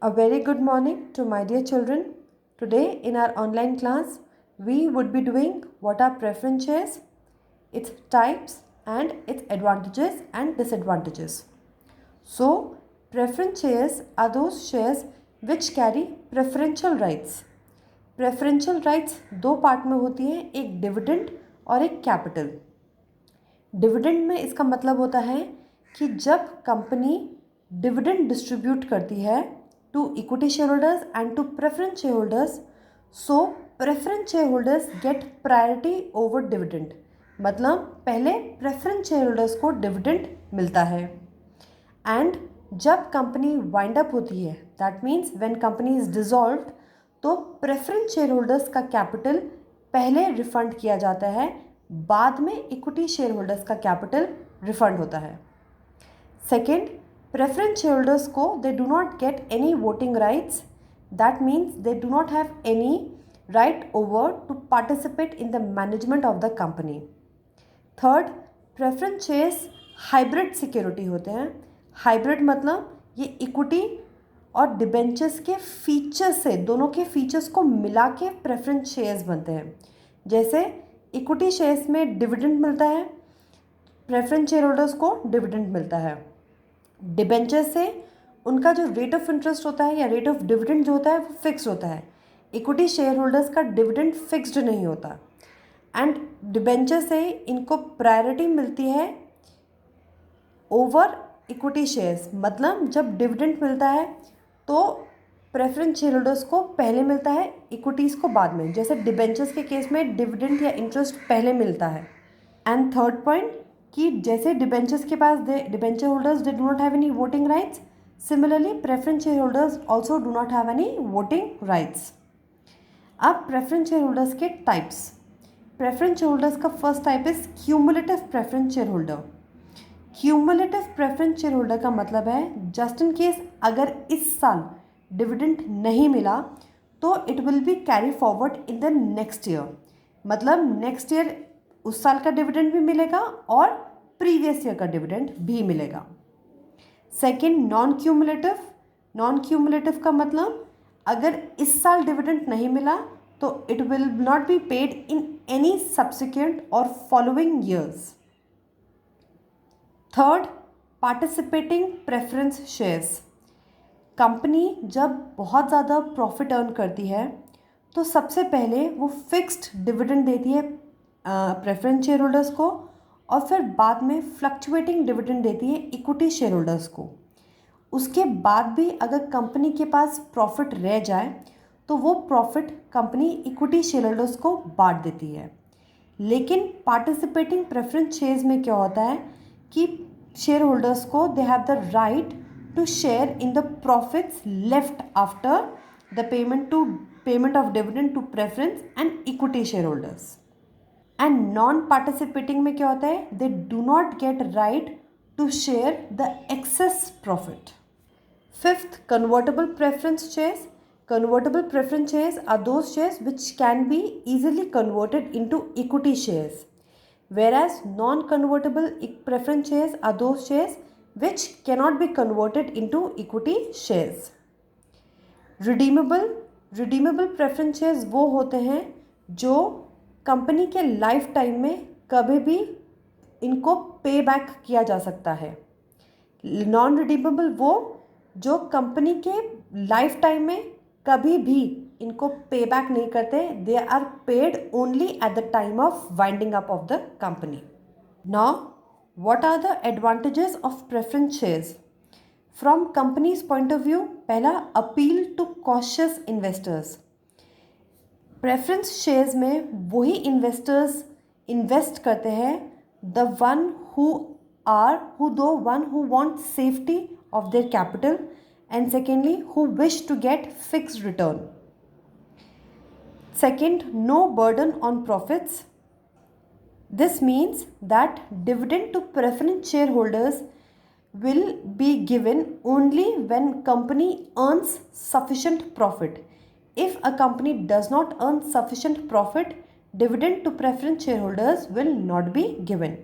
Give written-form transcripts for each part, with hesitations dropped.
A very good morning to my dear children. Today in our online class, we would be doing what are preference shares, its types and its advantages and disadvantages. So, preference shares are those shares which carry preferential rights. Preferential rights दो part में होती हैं, एक dividend और एक capital. Dividend में इसका मतलब होता है कि जब कंपनी डिविडेंड डिस्ट्रीब्यूट करती है to equity shareholders and to preference shareholders, so preference shareholders get priority over dividend. मतलब पहले preference shareholders को dividend मिलता है. And जब कंपनी वाइंड अप होती है, that means when company is dissolved, तो preference shareholders का कैपिटल पहले रिफंड किया जाता है, बाद में इक्विटी शेयरहोल्डर्स का कैपिटल रिफंड होता है. सेकेंड, preference shareholders को they do not get any voting rights. That means they do not have any right over to participate in the management of the company. Third, preference shares hybrid security होते हैं. Hybrid मतलब ये equity और debentures के features से, दोनों के features को मिला के प्रेफरेंस शेयर्स बनते हैं. जैसे इक्विटी शेयर्स में डिविडेंड मिलता है, प्रेफरेंस शेयर होल्डर्स को डिविडेंड मिलता है. डिबेंचर से उनका जो रेट ऑफ इंटरेस्ट होता है या रेट ऑफ डिविडेंड जो होता है वो फिक्स होता है. इक्विटी शेयर होल्डर्स का डिविडेंड फिक्स्ड नहीं होता. एंड डिबेंचर से इनको प्रायोरिटी मिलती है ओवर इक्विटी शेयर्स. मतलब जब डिविडेंड मिलता है तो प्रेफरेंस शेयर होल्डर्स को पहले मिलता है, इक्विटीज़ को बाद में. जैसे डिबेंचर्स के केस में डिविडेंड या इंटरेस्ट पहले मिलता है. एंड थर्ड पॉइंट कि जैसे डिबेंचर्स के पास debenture holders they do not have any voting rights, similarly preference share holders also do not have any voting rights. अब प्रेफरेंस शेयर होल्डर्स के टाइप्स. प्रेफरेंस शेयर होल्डर्स का first type is cumulative preference share holder. Cumulative preference share holder का मतलब है just in case अगर इस साल dividend नहीं मिला तो it will be carry forward in the next year. मतलब नेक्स्ट ईयर उस साल का डिविडेंड भी मिलेगा और प्रीवियस ईयर का डिविडेंड भी मिलेगा. Second, non cumulative. Non cumulative का मतलब अगर इस साल डिविडेंड नहीं मिला तो it will not be paid in any subsequent और following years. Third, participating preference shares. Company जब बहुत ज़्यादा प्रॉफिट अर्न करती है तो सबसे पहले वो फिक्स्ड डिविडेंड देती है प्रेफरेंस शेयर होल्डर्स को और फिर बाद में फ्लक्चुएटिंग डिविडेंड देती है इक्विटी शेयर होल्डर्स को. उसके बाद भी अगर कंपनी के पास प्रॉफिट रह जाए तो वो profit company equity share holders को बांट देती है. लेकिन पार्टिसिपेटिंग प्रेफरेंस शेयर्स में क्या होता है कि शेयर होल्डर्स को they have the right to share in the profits left after the payment of dividend to preference and equity share holders. And non participating में क्या होता है, they do not get right to share the excess profit. Fifth, convertible preference shares. Convertible preference shares are those shares which can be easily converted into equity shares, whereas non-convertible preference shares are those shares which cannot be converted into equity shares. Redeemable preference shares वो होते हैं जो company के life time में कभी भी इनको पे बैक किया जा सकता है. नॉन रिडीमेबल वो जो कंपनी के लाइफ टाइम में कभी भी इनको पे बैक नहीं करते. They are paid only at the time of winding up of the company. Now what are the advantages of preference shares from companies point of view. पहला, appeal to cautious investors. Preference shares में वही investors invest करते हैं the one who want safety of their capital and secondly who wish to get fixed return. Second, no burden on profits. This means that dividend to preference share holders will be given only when company earns sufficient profit. If a company does not earn sufficient profit, dividend to preference shareholders will not be given.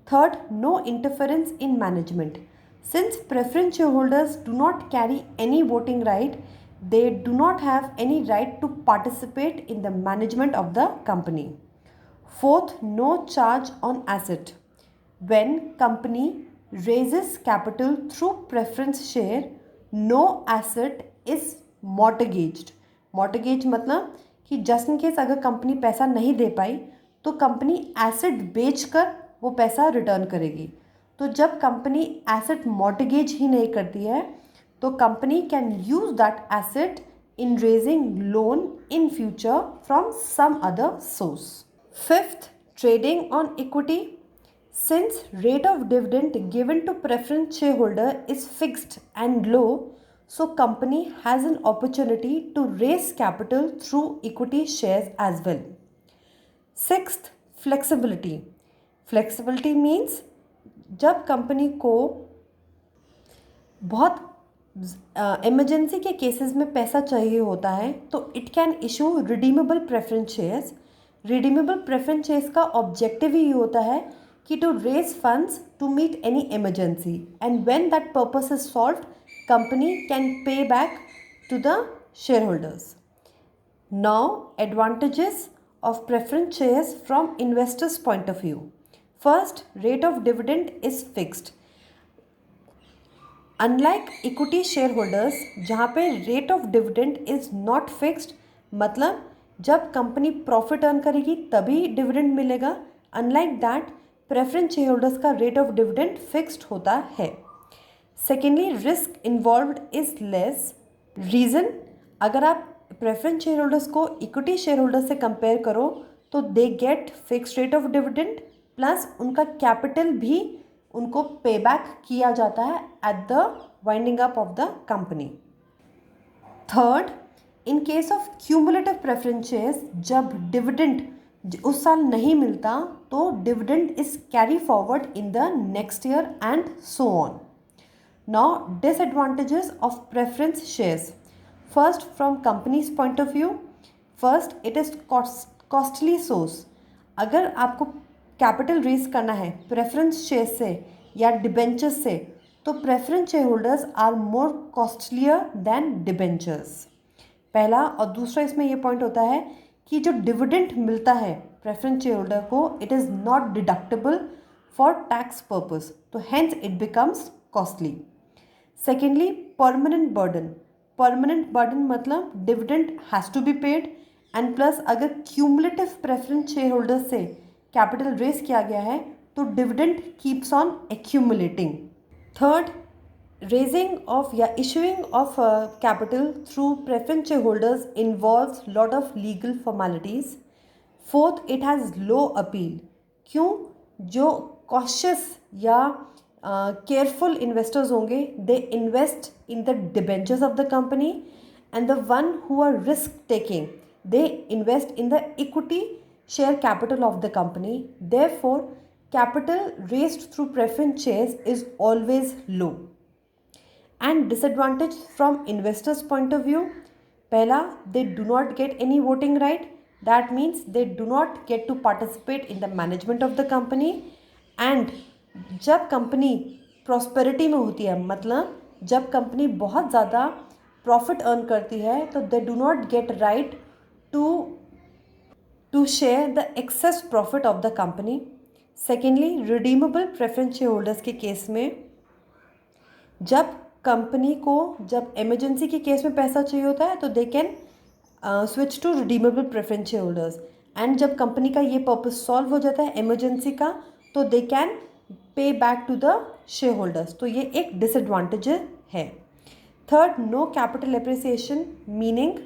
Third, no interference in management. Since preference shareholders do not carry any voting right, they do not have any right to participate in the management of the company. Fourth, no charge on asset. When company raises capital through preference share, no asset is mortgaged. Mortgage मतलब कि just in case अगर company पैसा नहीं दे पाई तो company asset बेचकर वो पैसा return करेगी. तो जब कंपनी एसेट मॉर्टगेज ही नहीं करती है तो company can use that asset in raising loan in future from some other source. Fifth, trading on equity. Since rate of dividend given to preference shareholder is fixed and low, so company has an opportunity to raise capital through equity shares as well. Sixth, flexibility. Flexibility means जब company को बहुत emergency के cases में पैसा चाहिए होता है तो it can issue redeemable preference shares. Redeemable preference shares का ऑब्जेक्टिव ही होता है कि to raise funds to meet any emergency, and when that purpose is solved company can pay back to the share holders. Now advantages of preference shares from investors point of view. First, rate of dividend is fixed. Unlike equity share holders जहाँ पे rate of dividend is not fixed, मतलब जब company profit earn करेगी तभी dividend मिलेगा. Unlike that preference share holders का rate of dividend fixed होता है. Secondly, risk involved is less. Reason, अगर आप प्रेफरेंस शेयर होल्डर्स को इक्विटी शेयर होल्डर से कंपेयर करो तो they get fixed rate of dividend plus उनका कैपिटल भी उनको पे बैक किया जाता है at the winding up of the company. Third, in case of cumulative preference shares जब डिविडेंड उस साल नहीं मिलता तो dividend is carry forward in the next year and so on. Now disadvantages of preference shares. First, from companies point of view, first it is costly source. अगर आपको capital raise करना है प्रेफरेंस शेयर से या debentures से तो preference share holders are more costlier than debentures. पहला. और दूसरा इसमें यह पॉइंट होता है कि जो डिविडेंड मिलता है प्रेफरेंस शेयर होल्डर को it is not deductible for tax purpose, तो hence it becomes costly. Secondly, permanent burden. Permanent burden मतलब dividend has to be paid and plus अगर क्यूमुलेटिव प्रेफरेंस शेयर होल्डर से capital raise किया गया है तो dividend keeps on accumulating. Third, raising of या issuing of capital through preference share holders involves lot of legal formalities. Fourth, it has low appeal. क्यों? जो cautious या careful investors होंगे they invest in the debentures of the company and the one who are risk taking they invest in the equity share capital of the company. Therefore, capital raised through preference shares is always low. And disadvantage from investors' point of view, pehla, they do not get any voting right. That means they do not get to participate in the management of the company. And जब company prosperity में होती है, मतलब जब company बहुत ज़्यादा profit earn करती है तो they do not get right to share the excess profit of the company. Secondly, redeemable preference shareholders के केस में जब कंपनी को जब इमरजेंसी के केस में पैसा चाहिए होता है तो they can switch to redeemable preference share holders, and जब कंपनी का ये पर्पस सॉल्व हो जाता है इमरजेंसी का तो they can pay back to the share holders. तो ये एक डिसएडवांटेज है. Third, no capital appreciation, meaning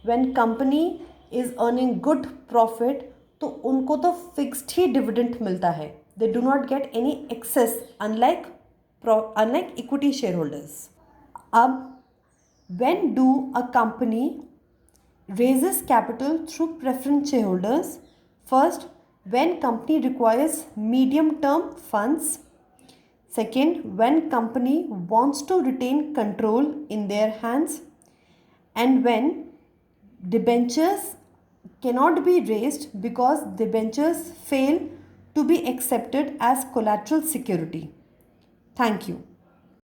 when company is earning good profit तो उनको तो फिक्स्ड ही डिविडेंड मिलता है. They do not get any excess unlike equity share holders. अब when do a company raises capital through preference shareholders? First, when company requires medium term funds. Second, when company wants to retain control in their hands. And when debentures cannot be raised because debentures fail to be accepted as collateral security. Thank you.